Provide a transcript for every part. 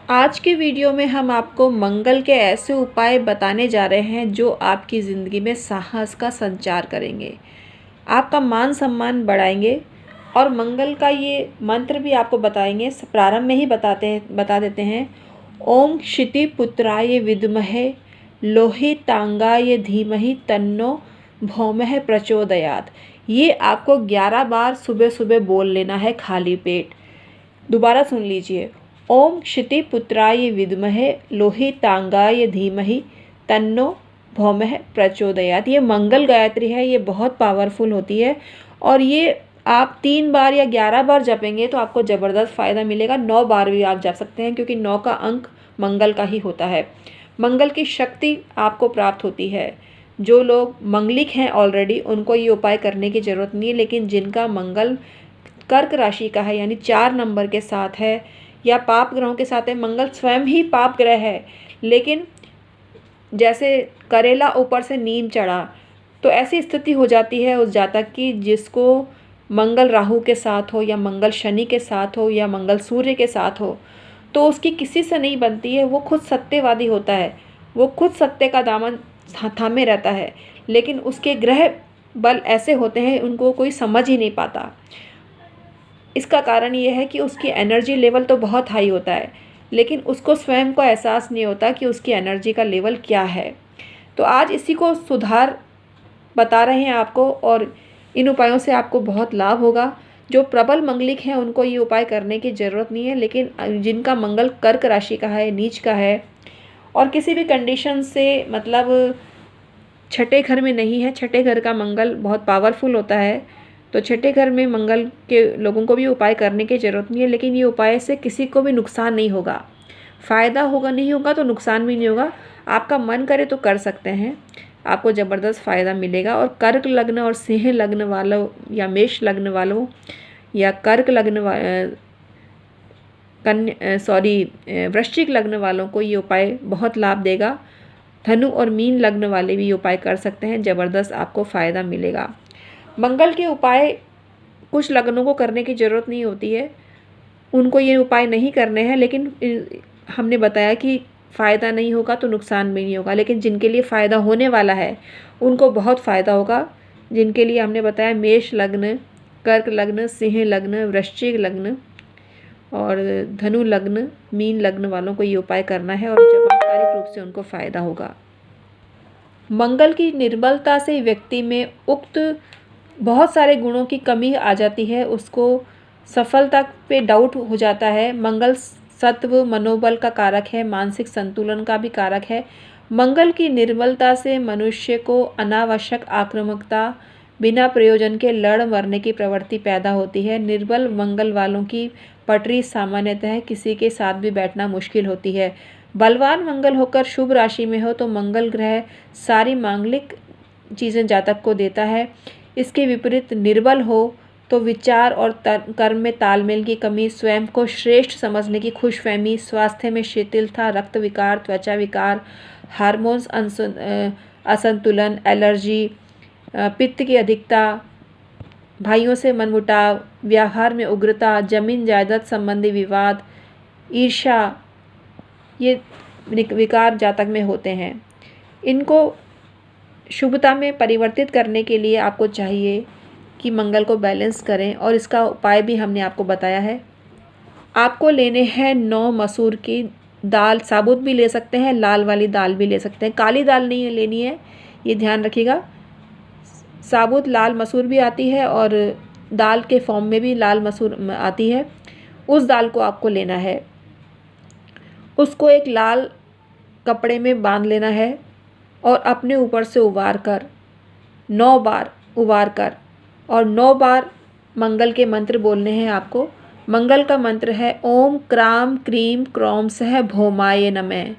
आज के वीडियो में हम आपको मंगल के ऐसे उपाय बताने जा रहे हैं जो आपकी ज़िंदगी में साहस का संचार करेंगे, आपका मान सम्मान बढ़ाएंगे और मंगल का ये मंत्र भी आपको बताएंगे। प्रारंभ में ही बता देते हैं। ओम क्षितिपुत्राय विद्महे लोहितांगाय धीमहि तन्नो भौमः प्रचोदयात्। ये आपको 11 बार सुबह सुबह बोल लेना है खाली पेट। दोबारा सुन लीजिए। ओम क्षितिपुत्राय विद्महे लोहितांगाय धीमहि तन्नो भौमः प्रचोदयात्। ये मंगल गायत्री है, ये बहुत पावरफुल होती है और ये आप 3 बार या 11 बार जपेंगे तो आपको ज़बरदस्त फ़ायदा मिलेगा। 9 बार भी आप जप सकते हैं क्योंकि 9 का अंक मंगल का ही होता है। मंगल की शक्ति आपको प्राप्त होती है। जो लोग मंगलिक हैं ऑलरेडी उनको ये उपाय करने की ज़रूरत नहीं है, लेकिन जिनका मंगल कर्क राशि का है यानी 4 नंबर के साथ है या पाप ग्रहों के साथ है, मंगल स्वयं ही पाप ग्रह है, लेकिन जैसे करेला ऊपर से नीम चढ़ा, तो ऐसी स्थिति हो जाती है उस जातक की जिसको मंगल राहु के साथ हो या मंगल शनि के साथ हो या मंगल सूर्य के साथ हो, तो उसकी किसी से नहीं बनती है। वो खुद सत्यवादी होता है, वो खुद सत्य का दामन थामे रहता है, लेकिन उसके ग्रह बल ऐसे होते हैं उनको कोई समझ ही नहीं पाता। इसका कारण ये है कि उसकी एनर्जी लेवल तो बहुत हाई होता है, लेकिन उसको स्वयं को एहसास नहीं होता कि उसकी एनर्जी का लेवल क्या है। तो आज इसी को सुधार बता रहे हैं आपको और इन उपायों से आपको बहुत लाभ होगा। जो प्रबल मंगलिक हैं उनको ये उपाय करने की ज़रूरत नहीं है, लेकिन जिनका मंगल कर्क राशि का है, नीच का है और किसी भी कंडीशन से मतलब छठे घर में नहीं है, छठे घर का मंगल बहुत पावरफुल होता है, तो छठे घर में मंगल के लोगों को भी उपाय करने की ज़रूरत नहीं है। लेकिन ये उपाय से किसी को भी नुकसान नहीं होगा, फ़ायदा होगा नहीं होगा तो नुकसान भी नहीं होगा। आपका मन करे तो कर सकते हैं, आपको ज़बरदस्त फ़ायदा मिलेगा। और कर्क लग्न और सिंह लग्न वालों या मेष लग्न वालों या कर्क लग्न वृश्चिक लग्न वालों को ये उपाय बहुत लाभ देगा। धनु और मीन लग्न वाले भी ये उपाय कर सकते हैं, ज़बरदस्त आपको फ़ायदा मिलेगा। मंगल के उपाय कुछ लग्नों को करने की ज़रूरत नहीं होती है, उनको ये उपाय नहीं करने हैं, लेकिन हमने बताया कि फ़ायदा नहीं होगा तो नुकसान भी नहीं होगा। लेकिन जिनके लिए फ़ायदा होने वाला है उनको बहुत फ़ायदा होगा। जिनके लिए हमने बताया मेष लग्न, कर्क लग्न, सिंह लग्न, वृश्चिक लग्न और धनु लग्न, मीन लग्न वालों को ये उपाय करना है और चमत्कारिक रूप से उनको फ़ायदा होगा। मंगल की निर्बलता से व्यक्ति में उक्त बहुत सारे गुणों की कमी आ जाती है, उसको सफलता पे डाउट हो जाता है। मंगल सत्व मनोबल का कारक है, मानसिक संतुलन का भी कारक है। मंगल की निर्बलता से मनुष्य को अनावश्यक आक्रामकता, बिना प्रयोजन के लड़ मरने की प्रवृत्ति पैदा होती है। निर्बल मंगल वालों की पटरी सामान्यतः किसी के साथ भी बैठना मुश्किल होती है। बलवान मंगल होकर शुभ राशि में हो तो मंगल ग्रह सारी मांगलिक चीज़ें जातक को देता है। इसके विपरीत निर्बल हो तो विचार और कर्म में तालमेल की कमी, स्वयं को श्रेष्ठ समझने की खुशफहमी, स्वास्थ्य में शिथिलता, रक्त विकार, त्वचा विकार, हार्मोन्स असंतुलन, एलर्जी, पित्त की अधिकता, भाइयों से मनमुटाव, व्यवहार में उग्रता, जमीन जायदाद संबंधी विवाद, ईर्ष्या, ये विकार जातक में होते हैं। इनको शुभता में परिवर्तित करने के लिए आपको चाहिए कि मंगल को बैलेंस करें और इसका उपाय भी हमने आपको बताया है। आपको लेने हैं 9 मसूर की दाल, साबुत भी ले सकते हैं, लाल वाली दाल भी ले सकते हैं, काली दाल नहीं लेनी है, ये ध्यान रखिएगा। साबुत लाल मसूर भी आती है और दाल के फॉर्म में भी लाल मसूर आती है, उस दाल को आपको लेना है। उसको एक लाल कपड़े में बांध लेना है और अपने ऊपर से उबार कर 9 बार उबार कर और 9 बार मंगल के मंत्र बोलने हैं आपको। मंगल का मंत्र है ओम क्राम क्रीम क्रौम सह भौमाय नमः।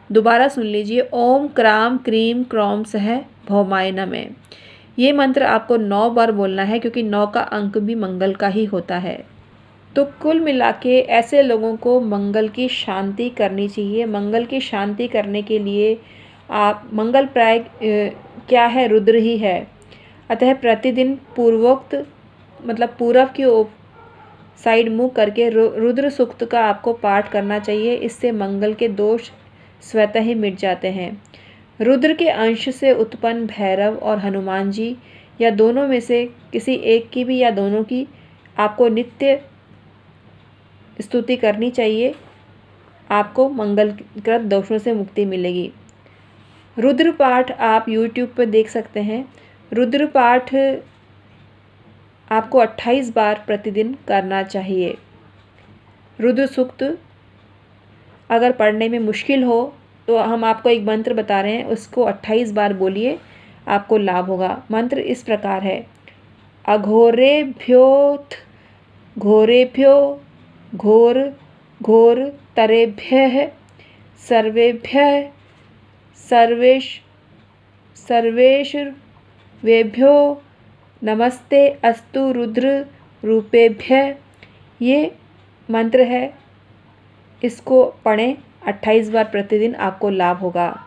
दोबारा सुन लीजिए, ओम क्राम क्रीम क्रौम सह भौमाय नमः। ये मंत्र आपको 9 बार बोलना है क्योंकि 9 का अंक भी मंगल का ही होता है। तो कुल मिला के ऐसे लोगों को मंगल की शांति करनी चाहिए। मंगल की शांति करने के लिए आप मंगल प्राय क्या है, रुद्र ही है, अतः प्रतिदिन पूर्वोक्त मतलब पूरब की साइड मुँह करके रुद्र सूक्त का आपको पाठ करना चाहिए। इससे मंगल के दोष स्वतः ही मिट जाते हैं। रुद्र के अंश से उत्पन्न भैरव और हनुमान जी या दोनों में से किसी एक की भी या दोनों की आपको नित्य स्तुति करनी चाहिए। आपको मंगलकृत दोषों से मुक्ति मिलेगी। रुद्र पाठ आप YouTube पर देख सकते हैं। रुद्र पाठ आपको 28 बार प्रतिदिन करना चाहिए। रुद्र सूक्त अगर पढ़ने में मुश्किल हो तो हम आपको एक मंत्र बता रहे हैं, उसको 28 बार बोलिए, आपको लाभ होगा। मंत्र इस प्रकार है: अघोरेभ्योऽथ घोरेभ्यो घोर घोर तरेभ्यः सर्वेभ्यः सर्वेषु नमस्ते अस्तु रुद्र रूपेभ्यः। ये मंत्र है, इसको पढ़ें 28 बार प्रतिदिन, आपको लाभ होगा।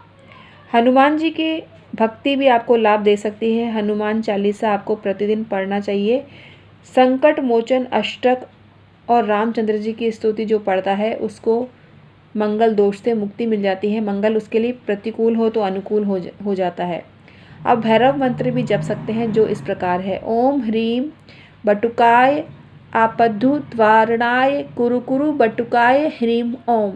हनुमान जी की भक्ति भी आपको लाभ दे सकती है। हनुमान चालीसा आपको प्रतिदिन पढ़ना चाहिए। संकट मोचन अष्टक और रामचंद्र जी की स्तुति जो पढ़ता है उसको मंगल दोष से मुक्ति मिल जाती है। मंगल उसके लिए प्रतिकूल हो तो अनुकूल हो जाता है। अब भैरव मंत्र भी जप सकते हैं, जो इस प्रकार है: ओम ह्रीं बटुकाय आपद्दुद्वारणाय कुरु कुरु बटुकाय ह्रीं ओम।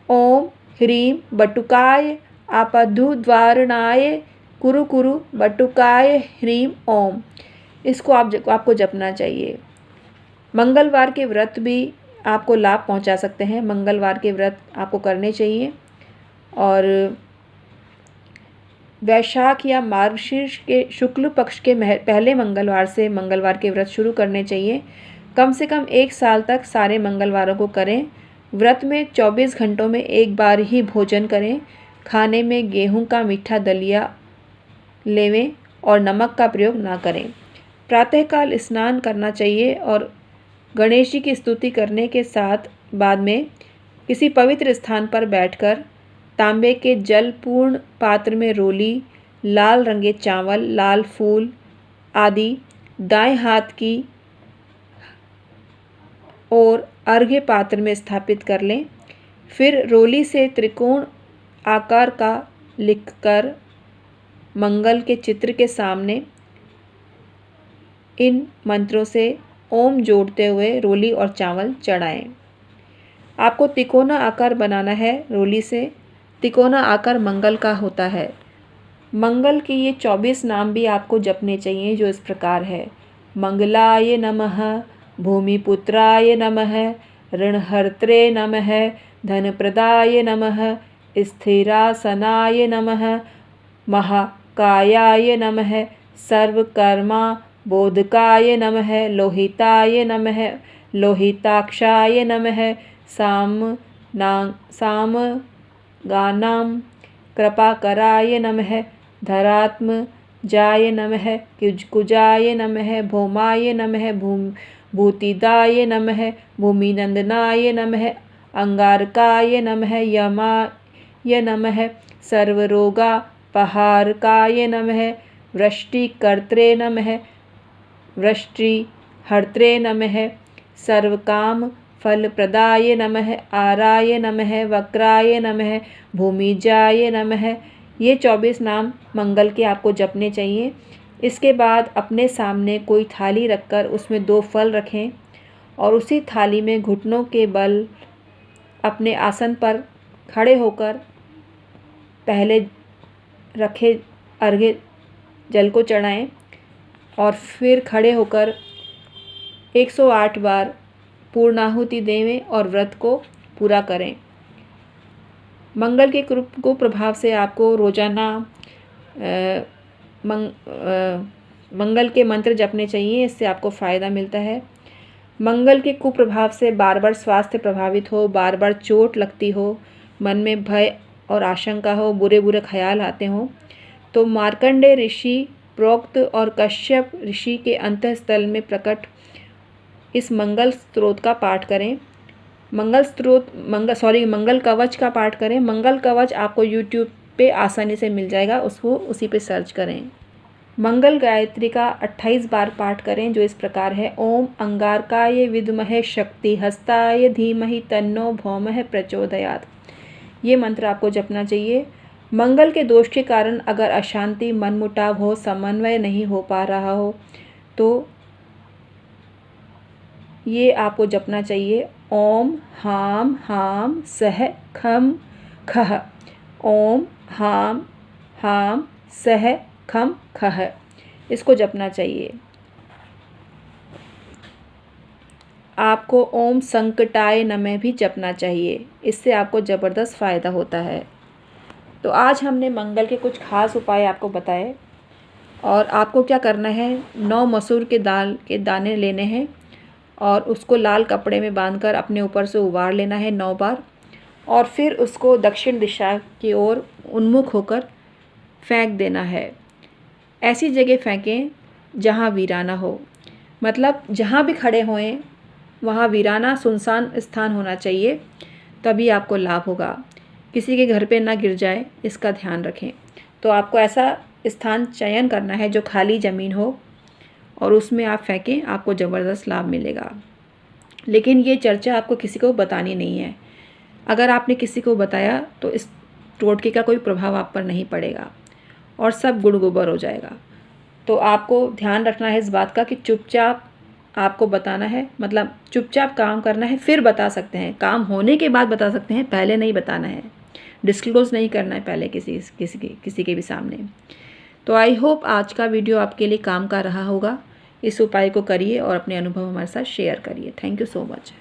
ओम ह्रीं बटुकाय आपद्दुद्वारणाय कुरु कुरु बटुकाय ह्रीं ओम। इसको आपको जपना चाहिए। मंगलवार के व्रत भी आपको लाभ पहुंचा सकते हैं। मंगलवार के व्रत आपको करने चाहिए और वैशाख या मार्गशीर्ष के शुक्ल पक्ष के पहले मंगलवार से मंगलवार के व्रत शुरू करने चाहिए। कम से कम 1 साल तक सारे मंगलवारों को करें। व्रत में 24 घंटों में एक बार ही भोजन करें। खाने में गेहूं का मीठा दलिया लेवें और नमक का प्रयोग ना करें। प्रातःकाल स्नान करना चाहिए और गणेश जी की स्तुति करने के साथ बाद में किसी पवित्र स्थान पर बैठकर तांबे के जलपूर्ण पात्र में रोली, लाल रंगे चावल, लाल फूल आदि दाएं हाथ की ओर अर्घ्य पात्र में स्थापित कर लें। फिर रोली से त्रिकोण आकार का लिखकर मंगल के चित्र के सामने इन मंत्रों से ओम जोड़ते हुए रोली और चावल चढ़ाएं। आपको तिकोना आकार बनाना है रोली से। तिकोना आकार मंगल का होता है। मंगल के ये 24 नाम भी आपको जपने चाहिए, जो इस प्रकार है: मंगलाय नमः, भूमिपुत्राय नमः, ऋणहर्त्रे नमः, धनप्रदाय नमः, स्थिरासनाय नमः, महाकायाय नमः, सर्वकर्मा बोधकाय नमः, लोहिताय नमः, लोहिताक्षाय नमः, सामगानां कृपाकराय नमः, धरात्मजाय नमः, कुजाय नमः, भौमाय नमः, भूतिदाय नमः, भूमिनंदनाय नमः, अंगारकाय नमः, यमाय नमः, सर्वरोगापहारकाय नमः, वृष्टिकर्त्रे नमः, वृष्टिहर्त्रे नमः, सर्वकाम फलप्रदाय नमः, आराय नमः, वक्राय नमः, भूमिजाय नमः। ये 24 नाम मंगल के आपको जपने चाहिए। इसके बाद अपने सामने कोई थाली रखकर उसमें 2 फल रखें और उसी थाली में घुटनों के बल अपने आसन पर खड़े होकर पहले रखे अर्घ्य जल को चढ़ाएं और फिर खड़े होकर 108 बार पूर्णाहुति देवें और व्रत को पूरा करें। मंगल के कुप्रभाव से आपको रोजाना मंगल के मंत्र जपने चाहिए, इससे आपको फ़ायदा मिलता है। मंगल के कुप्रभाव से बार बार स्वास्थ्य प्रभावित हो, बार बार चोट लगती हो, मन में भय और आशंका हो, बुरे बुरे ख्याल आते हों, तो मार्कंडेय ऋषि प्रोक्त और कश्यप ऋषि के अंतःस्थल में प्रकट इस मंगल स्तोत्र का पाठ करें। मंगल कवच का पाठ करें। मंगल कवच आपको YouTube पे आसानी से मिल जाएगा, उसको उसी पे सर्च करें। मंगल गायत्री का 28 बार पाठ करें, जो इस प्रकार है। ओम अंगारकाय विद्महे शक्ति हस्ताय धीमहि तन्नो भौमः प्रचोदयात्। ये मंत्र आपको जपना चाहिए। मंगल के दोष के कारण अगर अशांति, मनमुटाव हो, समन्वय नहीं हो पा रहा हो, तो ये आपको जपना चाहिए। ओम हाम हाम सह खम खह। ओम हाम हाम सह खम खह, इसको जपना चाहिए। आपको ओम संकटाय नमः भी जपना चाहिए, इससे आपको ज़बरदस्त फ़ायदा होता है। तो आज हमने मंगल के कुछ खास उपाय आपको बताए, और आपको क्या करना है, 9 मसूर के दाल के दाने लेने हैं और उसको लाल कपड़े में बांधकर अपने ऊपर से उबार लेना है 9 बार, और फिर उसको दक्षिण दिशा की ओर उन्मुख होकर फेंक देना है। ऐसी जगह फेंकें जहाँ वीराना हो, मतलब जहाँ भी खड़े होएं वहाँ वीराना सुनसान स्थान होना चाहिए, तभी आपको लाभ होगा। किसी के घर पे ना गिर जाए, इसका ध्यान रखें। तो आपको ऐसा स्थान चयन करना है जो खाली ज़मीन हो और उसमें आप फेंकें, आपको ज़बरदस्त लाभ मिलेगा। लेकिन ये चर्चा आपको किसी को बतानी नहीं है। अगर आपने किसी को बताया तो इस टोटके का कोई प्रभाव आप पर नहीं पड़ेगा और सब गुड़ गोबर हो जाएगा। तो आपको ध्यान रखना है इस बात का कि चुपचाप आपको बताना है, मतलब चुपचाप काम करना है, फिर बता सकते हैं। काम होने के बाद बता सकते हैं, पहले नहीं बताना है। डिस्क्लोज़ नहीं करना है पहले किसी के भी सामने। तो आई होप आज का वीडियो आपके लिए काम का रहा होगा। इस उपाय को करिए और अपने अनुभव हमारे साथ शेयर करिए। Thank you so much.